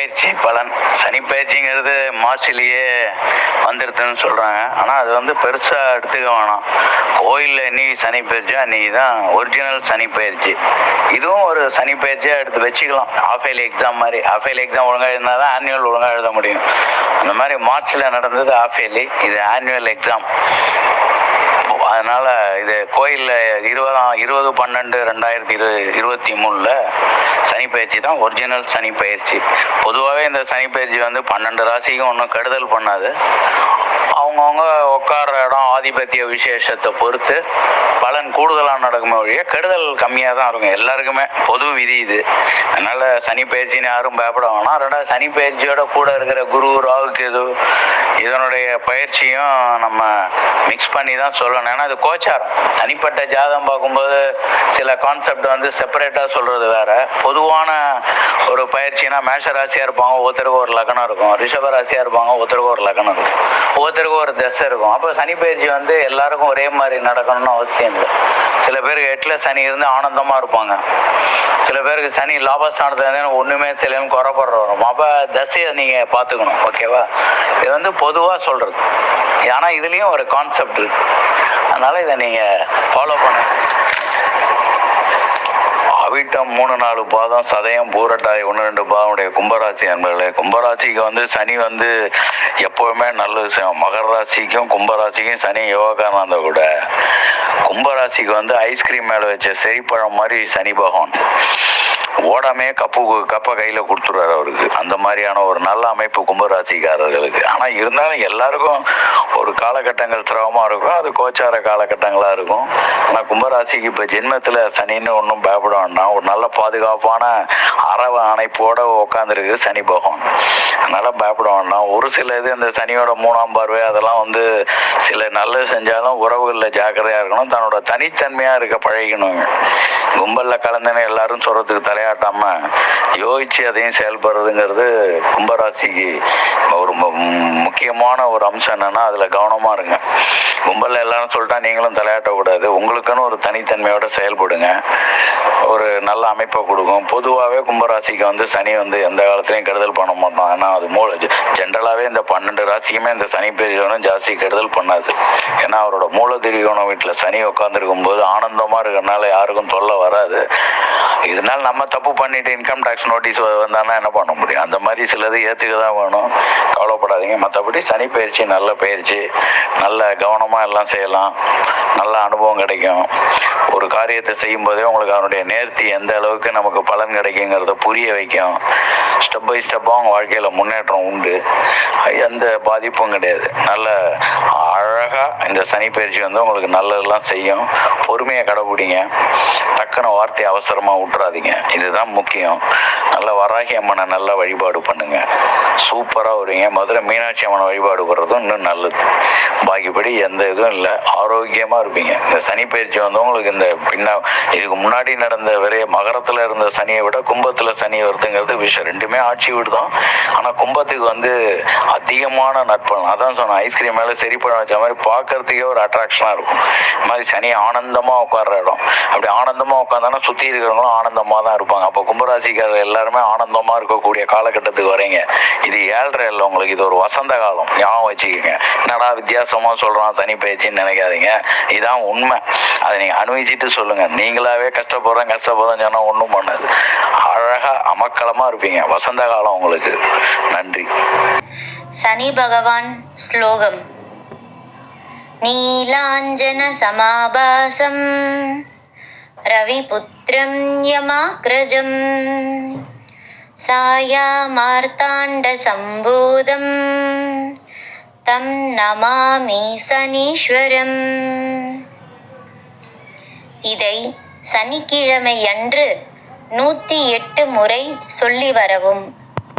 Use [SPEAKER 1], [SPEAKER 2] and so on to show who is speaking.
[SPEAKER 1] பயிற்சி பலன். சனி பயிற்சிங்கிறது மார்ச்லேயே வந்துடுதுன்னு சொல்கிறாங்க. ஆனால் அது வந்து பெருசாக எடுத்துக்க வேணாம். கோயிலில் இன்னைக்கு சனி பயிற்சியோ அன்றைக்கி தான் ஒரிஜினல் சனி பயிற்சி. இதுவும் ஒரு சனி பயிற்சியாக எடுத்து வச்சுக்கலாம். ஆஃப் இயர்லி எக்ஸாம் மாதிரி. ஆஃப் இயர்லி எக்ஸாம் ஒழுங்காக இருந்தால் தான் ஆனுவல் ஒழுங்காக எழுத முடியும். அந்த மாதிரி மார்ச்சில் நடந்தது ஆஃப் இயர்லி, இது ஆனுவல் எக்ஸாம். அதனால் இது கோயிலில் 20/12/2023 சனி பயிற்சி தான் ஒரிஜினல் சனி பயிற்சி. பொதுவாகவே இந்த சனி பயிற்சி வந்து 12 ராசிக்கும் ஒன்றும் கெடுதல் பண்ணாது. அவங்கவுங்க உட்கார இடம் ஆதிபத்திய விசேஷத்தை பொறுத்து பலன் கூடுதலாக நடக்குமே ஒழிய கெடுதல் கம்மியாக தான் இருக்கும். எல்லாருக்குமே பொது விதி இது. அதனால் சனி பயிற்சின்னு யாரும் பயப்பட வேணாம். ரெண்டாவது சனி பயிற்சியோட கூட இருக்கிற குரு ராகு கேது இதனுடைய பயிற்சியும் நம்ம மிக்ஸ் பண்ணி தான் சொல்லணும். ஏன்னா இது கோச்சாரம். தனிப்பட்ட ஜாதகம் பார்க்கும்போது சில கான்செப்ட் வந்து செப்பரேட்டாக சொல்கிறது வேற. பொதுவான ஒரு பயிற்சினா மேஷ ராசியாக இருப்பாங்க, ஒருத்தருக்கு ஒரு லக்னம் இருக்கும். ரிஷப ராசியாக இருப்பாங்க, ஒருத்தருக்கு ஒரு லக்னம் இருக்கும். ஒவ்வொருத்தருக்கும் ஒரு தசை இருக்கும். அப்போ சனி பயிற்சி வந்து எல்லாருக்கும் ஒரே மாதிரி நடக்கணும்னு அவசியம் இல்லை. சில பேருக்கு 8ல் சனி இருந்து ஆனந்தமாக இருப்பாங்க. சில பேருக்கு சனி லாபஸ்தானத்துல ஒன்றுமே தெரியலன்னு குறைப்படுற வரும். அப்போ தசையை நீங்கள் பார்த்துக்கணும். ஓகேவா? இது வந்து பொதுவாக சொல்கிறது. ஆனால் இதுலேயும் ஒரு கான்செப்ட் இருக்கு. அதனால் இதை நீங்கள் ஃபாலோ பண்ணுங்க. அவிட்டம் 3-4 பாதம், சதயம், பூரட்டாய் 1-2 பாதமுடைய கும்பராசி நண்பர்களே, கும்பராசிக்கு வந்து சனி வந்து எப்போவுமே நல்ல விஷயம். மகர ராசிக்கும் கும்பராசிக்கும் சனி யோகாக்காரன் இருந்தால் கூட கும்பராசிக்கு வந்து ஐஸ்கிரீம் மேலே வச்ச செரிப்பழம் மாதிரி சனி பகவான் ஓடாமே கப்பை கையில் கொடுத்துருவார் அவருக்கு. அந்த மாதிரியான ஒரு நல்ல அமைப்பு கும்பராசிக்காரர்களுக்கு. ஆனால் இருந்தாலும் எல்லாருக்கும் ஒரு காலகட்டங்கள் சிரமமாக இருக்கும். அது கோச்சார காலகட்டங்களாக இருக்கும். ஆனால் கும்பராசிக்கு இப்போ ஜென்மத்தில் சனின்னு ஒன்றும் பயப்பட வேண்டாம். ஒரு நல்ல பாதுகாப்பான அரவ அணைப்போட உட்காந்துருக்கு சனி பகவான். அதனால் பயப்பட வேண்டாம். ஒரு சில இது இந்த சனியோட 3ஆம் பார்வை அதெல்லாம் வந்து சில நல்லது செஞ்சாலும் உறவுகளில் ஜாக்கிரதையாக இருக்கணும். தன்னோட தனித்தன்மையாக இருக்க பழகிக்கணும். கும்பலில் கலந்துன்னு எல்லாரும் சொல்கிறதுக்கு தலையாட்டாம யோசிச்சு அதையும் செயல்படுறதுங்கிறது கும்பராசிக்கு ஒரு முக்கியமான ஒரு அம்சம். என்னன்னா அதில் கவனமாக இருங்க. கும்பலில் எல்லாரும் சொல்லிட்டா நீங்களும் தலையாட்டக்கூடாது. உங்களுக்குன்னு ஒரு தனித்தன்மையோட செயல்படுங்க. ஒரு நல்ல அமைப்பை கொடுக்கும். பொதுவாகவே கும்பராசிக்கு வந்து சனி வந்து எந்த காலத்துலையும் கெடுதல் பண்ண மாட்டோம். ஏன்னா அது ஜென்ரலாகவே இந்த 12 ராசிக்குமே இந்த சனி பெரியவனும் ஜாஸ்தி கெடுதல் பண்ணாது. ஏன்னா அவரோட மூலதிரியோன வீட்டில் சனி உட்காந்துருக்கும் போது ஆனந்தமாக இருக்கிறனால யாருக்கும் தொல்லை வராது. இதனால நம்ம தப்பு பண்ணிட்டு இன்கம் டேக்ஸ் நோட்டீஸ் வந்தானா என்ன பண்ண முடியும்? அந்த மாதிரி சிலது ஏற்றுக்க தான் வேணும். கவலைப்படாதீங்க. மற்றபடி சனி பயிற்சி நல்ல பயிற்சி. நல்ல கவனமாக எல்லாம் செய்யலாம். நல்ல அனுபவம் கிடைக்கும். ஒரு காரியத்தை செய்யும் போதே உங்களுக்கு அவனுடைய நேர்த்தி எந்த அளவுக்கு நமக்கு பலன் கிடைக்குங்கிறத புரிய வைக்கும். ஸ்டெப் பை ஸ்டெப்பாக அவங்க வாழ்க்கையில் முன்னேற்றம் உண்டு. எந்த பாதிப்பும் கிடையாது. நல்ல அழகாக இந்த சனி பயிற்சி வந்து உங்களுக்கு நல்லதெல்லாம் செய்யும். பொறுமையை கடைபிடிங்க. டக்குன வார்த்தையை அவசரமாக விட்டுறாதீங்க. இதுதான் முக்கியம். நல்ல வராகி அம்மனை நல்லா வழிபாடு பண்ணுங்க. சூப்பராக வருவீங்க. மதுரை மீனாட்சி அம்மனை வழிபாடு பண்ணுறதும் இன்னும் நல்லது. பாக்கிப்படி எந்த இதுவும் இல்லை. ஆரோக்கியமாக இருப்பீங்க. இந்த சனி பயிற்சி வந்து உங்களுக்கு இந்த இதுக்கு முன்னாடி நடந்த விரைய மகரத்தில் இருந்த சனியை விட கும்பத்தில் சனி வருதுங்கிறது விஷயம். ரெண்டுமே ஆட்சி விடுதான். ஆனால் கும்பத்துக்கு வந்து அதிகமான நட்பலன். அதான் சொன்னேன், ஐஸ்கிரீம் மேலே செரிப்பழம் வச்ச மாதிரி பார்க்கறதுக்கே ஒரு அட்ராக்ஷனாக இருக்கும். இந்த மாதிரி சனி ஆனந்தமாக உட்கார்ற இடம். அப்படி ஆனந்தமாக உட்காந்தானா சுற்றி இருக்கிறவங்களும் ஆனந்தமாக தான் இருப்பாங்க. அப்போ கும்பராசிக்காரர் எல்லாருமே ஆனந்தமாக இருக்கக்கூடிய காலகட்டத்துக்கு வரீங்க. இது 7.5 இல்லை உங்களுக்கு. இது ஒரு வசந்த காலம். ஞாபகம் வச்சுக்கோங்க. என்னடா வித்தியாசமாக சொல்கிறான் சனி பயிற்சின்னு நினைக்காதீங்க. இதான் உண்மை. அதை நீங்கள் அனுபவிச்சுட்டு சொல்லுங்கள். நீங்களாவே கஷ்டப்படுறேன் சொன்னால் ஒன்றும் பண்ணாது. அழகாக அமக்களமாக இருப்பீங்க. வசந்த காலம் உங்களுக்கு. நன்றி.
[SPEAKER 2] சனி பகவான் ஸ்லோகம். நீலாஞ்சன சமாபாசம் ரவிபுத்திரம் யமாக்ரஜம் சாயாமார்த்தாண்ட சம்பூதம் தம் நமாமி சனீஸ்வரம். இதை சனிக்கிழமை அன்று 108 முறை சொல்லி வரவும்.